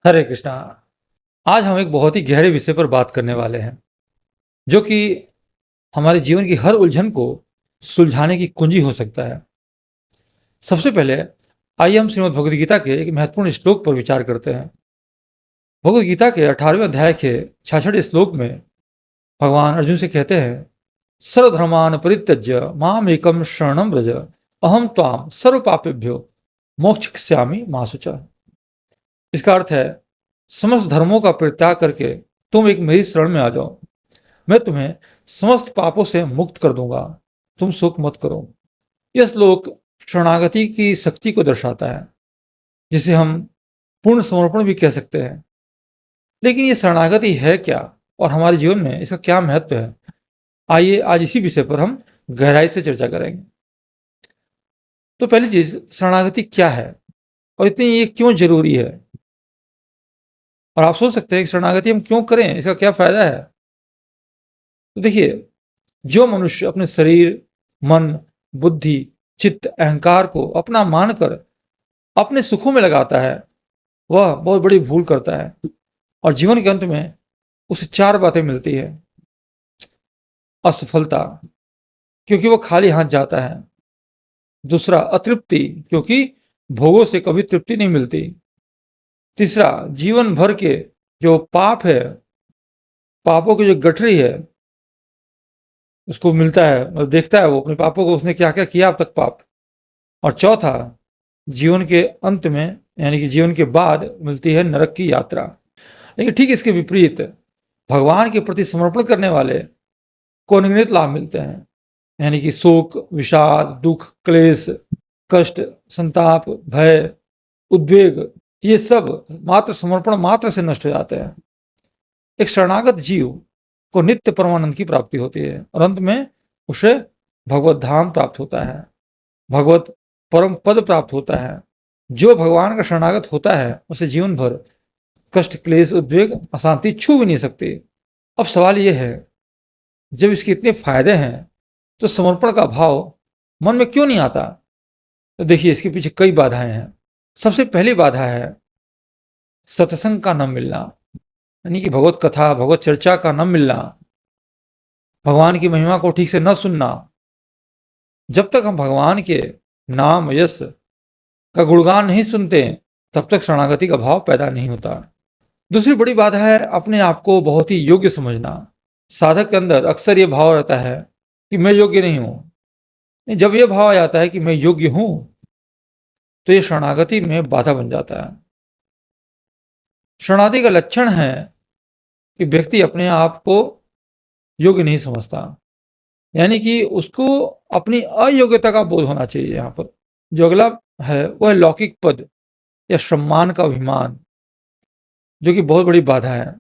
हरे कृष्णा। आज हम एक बहुत ही गहरे विषय पर बात करने वाले हैं, जो कि हमारे जीवन की हर उलझन को सुलझाने की कुंजी हो सकता है। सबसे पहले आइए हम श्रीमद् भगवद गीता के एक महत्वपूर्ण श्लोक पर विचार करते हैं। भगवद गीता के 18वें अध्याय के 66 श्लोक में भगवान अर्जुन से कहते हैं, सर्वधर्मान परित्यज्य माम एकम शरणम व्रज, अहम त्वाम सर्व पापेभ्यो मोक्षयिष्यामि मा शुचः। इसका अर्थ है, समस्त धर्मों का परित्याग करके तुम एक मेरी शरण में आ जाओ, मैं तुम्हें समस्त पापों से मुक्त कर दूंगा, तुम शोक मत करो। यह श्लोक शरणागति की शक्ति को दर्शाता है, जिसे हम पूर्ण समर्पण भी कह सकते हैं। लेकिन ये शरणागति है क्या और हमारे जीवन में इसका क्या महत्व है? आइए आज इसी विषय पर हम गहराई से चर्चा करेंगे। तो पहली चीज, शरणागति क्या है और इतनी ये क्यों जरूरी है? और आप सोच सकते हैं कि शरणागति हम क्यों करें, इसका क्या फायदा है? तो देखिए, जो मनुष्य अपने शरीर, मन, बुद्धि, चित्त, अहंकार को अपना मानकर अपने सुखों में लगाता है, वह बहुत बड़ी भूल करता है और जीवन के अंत में उसे 4 बातें मिलती है। असफलता, क्योंकि वो खाली हाथ जाता है। दूसरा, अतृप्ति, क्योंकि भोगों से कभी तृप्ति नहीं मिलती। तीसरा, जीवन भर के जो पाप है, पापों की जो गठरी है, उसको मिलता है, मतलब देखता है वो अपने पापों को, उसने क्या क्या किया अब तक पाप। और चौथा, जीवन के अंत में यानी कि जीवन के बाद मिलती है नरक की यात्रा। लेकिन ठीक इसके विपरीत भगवान के प्रति समर्पण करने वाले को अनगिनत लाभ मिलते हैं, यानी कि शोक, विषाद, दुख, क्लेश, कष्ट, संताप, भय, उद्वेग, ये सब मात्र समर्पण मात्र से नष्ट हो जाते हैं। एक शरणागत जीव को नित्य परमानंद की प्राप्ति होती है और अंत में उसे भगवत धाम प्राप्त होता है, भगवत परम पद प्राप्त होता है। जो भगवान का शरणागत होता है उसे जीवन भर कष्ट, क्लेश, उद्वेग, अशांति छू भी नहीं सकती। अब सवाल यह है, जब इसके इतने फायदे हैं तो समर्पण का भाव मन में क्यों नहीं आता? तो देखिए, इसके पीछे कई बाधाएं हैं। सबसे पहली बाधा है सत्संग का न मिलना, यानी कि भगवत कथा, भगवत चर्चा का न मिलना, भगवान की महिमा को ठीक से न सुनना। जब तक हम भगवान के नाम, यश का गुणगान नहीं सुनते, तब तक शरणागति का भाव पैदा नहीं होता। दूसरी बड़ी बाधा है अपने आप को बहुत ही योग्य समझना। साधक के अंदर अक्सर ये भाव रहता है कि मैं योग्य नहीं हूं। जब यह भाव आ जाता है कि मैं योग्य हूं, तो ये शरणागति में बाधा बन जाता है। शरणागति का लक्षण है कि व्यक्ति अपने आप को योग्य नहीं समझता, यानी कि उसको अपनी अयोग्यता का बोध होना चाहिए। यहाँ पर जो अगला है वह है लौकिक पद या सम्मान का अभिमान, जो कि बहुत बड़ी बाधा है।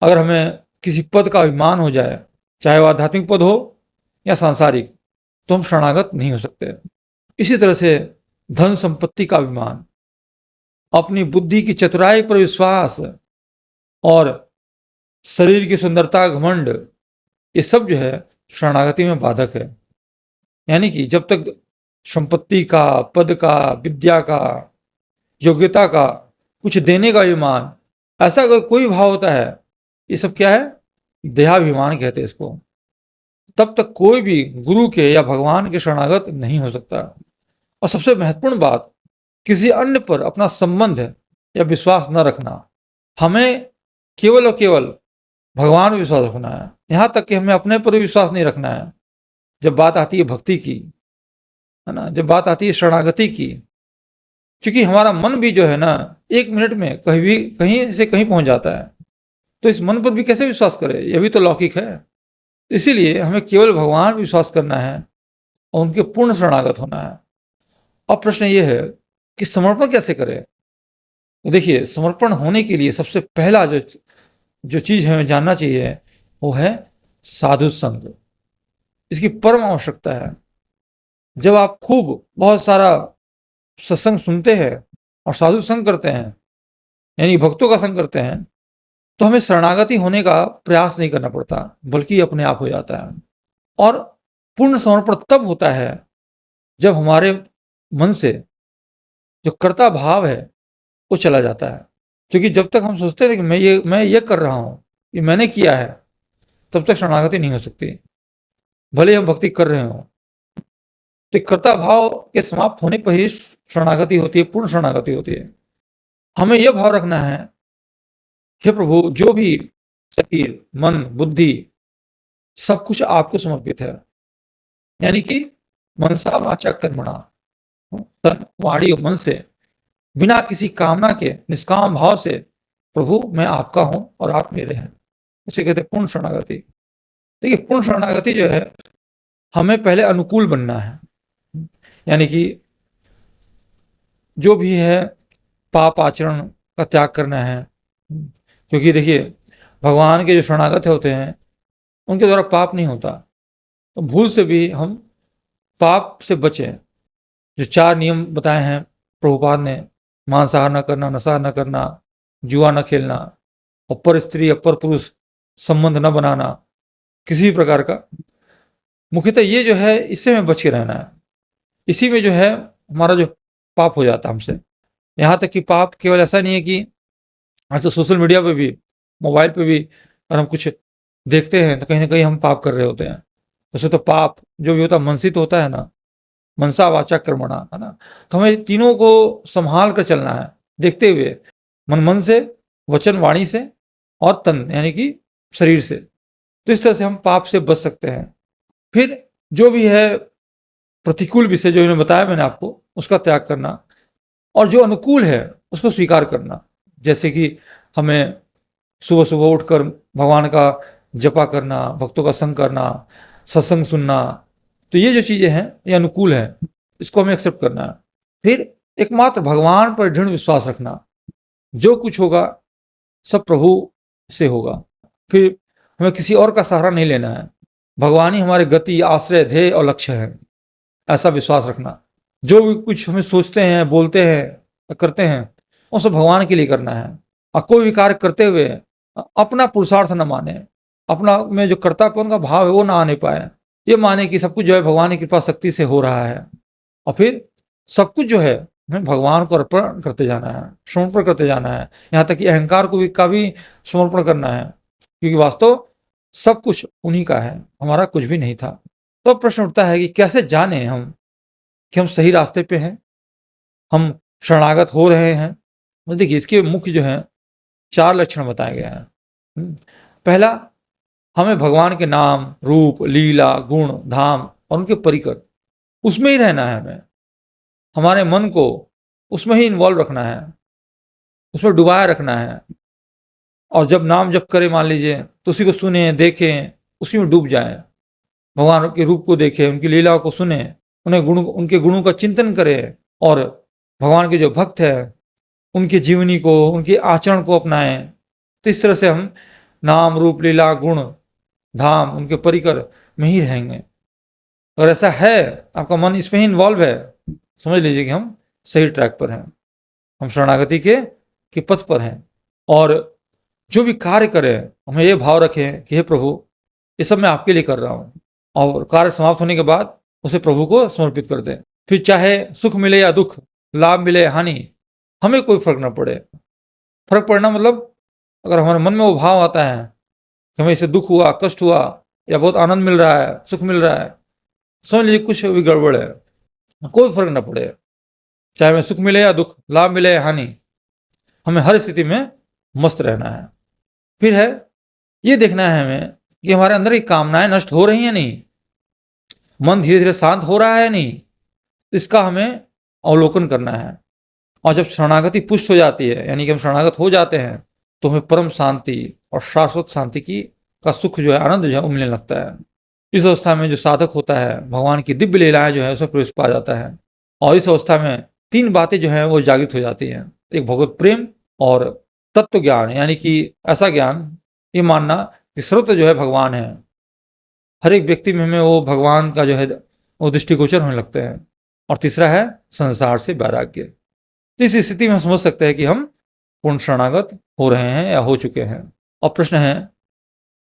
अगर हमें किसी पद का अभिमान हो जाए, चाहे वह आध्यात्मिक पद हो या सांसारिक, तो हम शरणागत नहीं हो सकते। इसी तरह से धन संपत्ति का अभिमान, अपनी बुद्धि की चतुराई पर विश्वास और शरीर की सुंदरता, घमंड, ये सब जो है शरणागति में बाधक है। यानी कि जब तक संपत्ति का, पद का, विद्या का, योग्यता का, कुछ देने का अभिमान, ऐसा अगर कोई भाव होता है, ये सब क्या है? देहाभिमान कहते हैं इसको। तब तक कोई भी गुरु के या भगवान के शरणागत नहीं हो सकता। और सबसे महत्वपूर्ण बात, किसी अन्य पर अपना संबंध या विश्वास न रखना। हमें केवल और केवल भगवान पर विश्वास रखना है, यहां तक कि हमें अपने पर विश्वास नहीं रखना है। जब बात आती है भक्ति की, है ना, जब बात आती है शरणागति की, क्योंकि हमारा मन भी जो है ना, 1 मिनट में कहीं से कहीं पहुंच जाता है, तो इस मन पर भी कैसे विश्वास करें? यह भी तो लौकिक है। इसीलिए हमें केवल भगवान पर विश्वास करना है और उनके पूर्ण शरणागत होना है। अब प्रश्न ये है कि समर्पण कैसे करें? तो देखिए, समर्पण होने के लिए सबसे पहला जो जो चीज हमें जानना चाहिए वो है साधु संग। इसकी परम आवश्यकता है। जब आप खूब बहुत सारा सत्संग सुनते हैं और साधु संग करते हैं, यानी भक्तों का संग करते हैं, तो हमें शरणागति होने का प्रयास नहीं करना पड़ता, बल्कि अपने आप हो जाता है। और पूर्ण समर्पण तब होता है जब हमारे मन से जो कर्ता भाव है वो चला जाता है। क्योंकि जब तक हम सोचते हैं कि मैं ये कर रहा हूँ, ये मैंने किया है, तब तक शरणागति नहीं हो सकती, भले ही हम भक्ति कर रहे हों। तो कर्ता भाव के समाप्त होने पर ही शरणागति होती है, पूर्ण शरणागति होती है। हमें यह भाव रखना है, हे प्रभु, जो भी शरीर, मन, बुद्धि, सब कुछ आपको समर्पित है। यानी कि मनसा वाचा कर्मणा, तन, वाणी और मन से, बिना किसी कामना के, निष्काम भाव से, प्रभु मैं आपका हूं और आप मेरे हैं। इसे कहते हैं पूर्ण शरणागति। देखिए, पूर्ण शरणागति जो है, हमें पहले अनुकूल बनना है। यानी कि जो भी है पाप आचरण का त्याग करना है, क्योंकि देखिए भगवान के जो शरणागत होते हैं उनके द्वारा पाप नहीं होता। तो भूल से भी हम पाप से बचें। जो 4 नियम बताए हैं प्रभुपाद ने, मांसाहार न करना, नशा न करना, जुआ न खेलना, अपर स्त्री अपर पुरुष संबंध न बनाना किसी भी प्रकार का, मुख्यतः ये जो है इससे हमें बच के रहना है। इसी में जो है हमारा जो पाप हो जाता है हमसे। यहाँ तक कि पाप केवल ऐसा नहीं है कि आज तो सोशल मीडिया पे भी, मोबाइल पे भी अगर हम कुछ देखते हैं तो कहीं न कहीं हम पाप कर रहे होते हैं। वैसे तो पाप जो भी होता है मन से तो होता है ना, मनसा वाचा कर्मणा, है ना? तो हमें तीनों को सँभाल कर चलना है, देखते हुए, मन से, वचन वाणी से और तन यानी कि शरीर से। तो इस तरह से हम पाप से बच सकते हैं। फिर जो भी है प्रतिकूल विषय जो मैंने बताया मैंने आपको, उसका त्याग करना और जो अनुकूल है उसको स्वीकार करना। जैसे कि हमें सुबह-सुबह उठकर भगवान का जपा करना, भक्तों का संग करना, सत्संग सुनना, तो ये जो चीज़ें हैं ये अनुकूल हैं, इसको हमें एक्सेप्ट करना है। फिर एकमात्र भगवान पर दृढ़ विश्वास रखना, जो कुछ होगा सब प्रभु से होगा। फिर हमें किसी और का सहारा नहीं लेना है, भगवान ही हमारे गति, आश्रय, ध्येय और लक्ष्य है, ऐसा विश्वास रखना। जो भी कुछ हमें सोचते हैं, बोलते हैं, करते हैं, वो सब भगवान के लिए करना है। और कोई भी कार्य करते हुए अपना पुरुषार्थ न माने, अपना में जो कर्तापन का भाव है वो ना आने पाए। ये माने कि सब कुछ जो है भगवान की कृपा शक्ति से हो रहा है, और फिर सब कुछ जो है हमें भगवान को अर्पण करते जाना है, समर्पण करते जाना है। यहाँ तक कि अहंकार को भी का भी समर्पण करना है, क्योंकि वास्तव सब कुछ उन्हीं का है, हमारा कुछ भी नहीं था। तो अब प्रश्न उठता है कि कैसे जाने हम कि हम सही रास्ते पे हैं, हम शरणागत हो रहे हैं? तो देखिए इसके मुख्य जो हैं 4 लक्षण बताए गए हैं। पहला, हमें भगवान के नाम, रूप, लीला, गुण, धाम और उनके परिकर, उसमें ही रहना है हमें। हमारे मन को उसमें ही इन्वॉल्व रखना है, उसमें डुबाए रखना है। और जब नाम जप करें मान लीजिए, तो उसी को सुनें, देखें, उसी में डूब जाएँ। भगवान के रूप को देखें, उनकी लीलाओं को सुनें, उनके गुणों का चिंतन करें और भगवान के जो भक्त हैं, उनकी जीवनी को, उनके आचरण को अपनाएँ। तो इस तरह से हम नाम, रूप, लीला, गुण, धाम, उनके परिकर में ही रहेंगे। अगर ऐसा है, आपका मन इसमें ही इन्वॉल्व है, समझ लीजिए कि हम सही ट्रैक पर हैं। हम शरणागति के पथ पर हैं। और जो भी कार्य करें, हमें ये भाव रखें कि हे प्रभु, ये सब मैं आपके लिए कर रहा हूँ, और कार्य समाप्त होने के बाद उसे प्रभु को समर्पित कर दें। फिर चाहे सुख मिले या दुख, लाभ मिले या हानि, हमें कोई फ़र्क ना पड़े। फ़र्क पड़ना मतलब अगर हमारे मन में वो भाव आता है कि हमें इससे दुःख हुआ, कष्ट हुआ या बहुत आनंद मिल रहा है, सुख मिल रहा है, समझ लीजिए कुछ भी गड़बड़ है, कोई फ़र्क ना पड़े। चाहे हमें सुख मिले या दुःख, लाभ मिले या हानि, हमें हर स्थिति में मस्त रहना है। फिर है, ये देखना है हमें कि हमारे अंदर की कामनाएँ नष्ट हो रही हैं या नहीं? मन धीरे-धीरे शांत हो रहा है या नहीं? इसका हमें अवलोकन करना है। और जब शरणागति पुष्ट हो जाती है, यानी कि हम शरणागत हो जाते हैं, तो हमें परम शांति और शाश्वत शांति का सुख जो है, आनंद जो है वो मिलने लगता है। इस अवस्था में जो साधक होता है, भगवान की दिव्य लीलाएँ जो है उसमें प्रवेश पा जाता है। और इस अवस्था में 3 बातें जो हैं वो जागृत हो जाती हैं। एक भगवत प्रेम और तत्व ज्ञान, यानी कि ऐसा ज्ञान, ये मानना कि सर्वत्र जो है भगवान है। हर एक व्यक्ति में हमें वो भगवान का जो है वो दृष्टिगोचर होने लगते हैं। और तीसरा है संसार से वैराग्य। तो इस स्थिति में हम समझ सकते हैं कि हम पूर्ण शरणागत हो रहे हैं या हो चुके हैं। अब प्रश्न है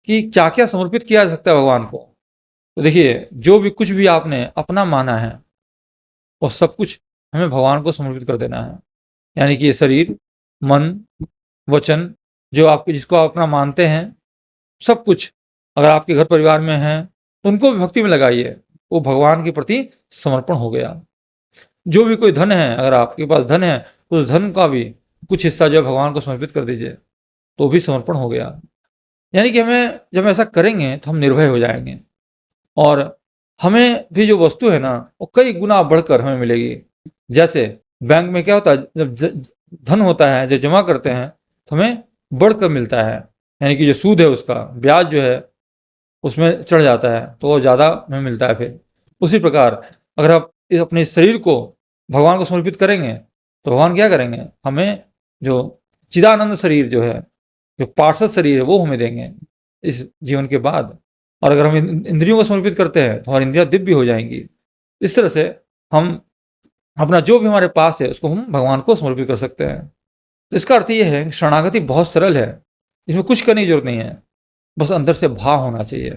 कि क्या-क्या समर्पित किया जा सकता है भगवान को? तो देखिए, जो भी कुछ भी आपने अपना माना है, वो सब कुछ हमें भगवान को समर्पित कर देना है। यानी कि ये शरीर, मन, वचन जो आपके जिसको आप अपना मानते हैं, सब कुछ अगर आपके घर परिवार में है तो उनको भी भक्ति में लगाइए, वो भगवान के प्रति समर्पण हो गया। जो भी कोई धन है, अगर आपके पास धन है, उस धन का भी कुछ हिस्सा जो है भगवान को समर्पित कर दीजिए, तो भी समर्पण हो गया। यानी कि हमें जब हम ऐसा करेंगे तो हम निर्भय हो जाएँगे और हमें भी जो वस्तु है ना, वो कई गुना बढ़कर हमें मिलेगी। जैसे बैंक में क्या होता है, जब धन होता है, जब जमा करते हैं, तो हमें बढ़कर मिलता है। यानी कि जो सूद है उसका ब्याज जो है, उसमें चढ़ जाता है, तो वो ज़्यादा हमें मिलता है फिर। उसी प्रकार अगर आप इस अपने शरीर को भगवान को समर्पित करेंगे, तो भगवान क्या करेंगे? हमें जो चिदानंद शरीर जो है, जो पार्षद शरीर है, वो हमें देंगे इस जीवन के बाद। और अगर हम इंद्रियों को समर्पित करते हैं, तो हमारी इंद्रियाँ दिव्य हो जाएँगी। इस तरह से हम अपना जो भी हमारे पास है, उसको हम भगवान को समर्पित कर सकते हैं। तो इसका अर्थ ये है कि शरणागति बहुत सरल है, इसमें कुछ करने की ज़रूरत नहीं है, बस अंदर से भाव होना चाहिए।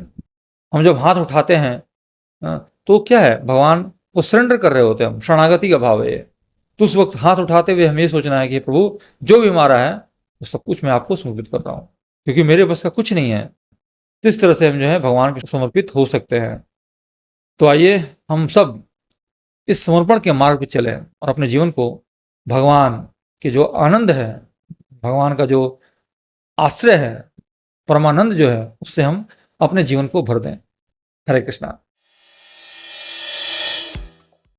हम जब हाथ उठाते हैं तो क्या है, भगवान को सरेंडर कर रहे होते हैं हम, शरणागति का भाव है ये। तो उस वक़्त हाथ उठाते हुए हमें ये सोचना है कि प्रभु, जो भी हमारा है, वो सब कुछ मैं आपको समर्पित कर रहा हूँ, क्योंकि मेरे बस का कुछ नहीं है। तो इस तरह से हम जो है भगवान के समर्पित हो सकते हैं। तो आइए हम सब इस समर्पण के मार्ग पे चलें और अपने जीवन को भगवान के जो आनंद है, भगवान का जो आश्रय है, परमानंद जो है, उससे हम अपने जीवन को भर दें। हरे कृष्णा।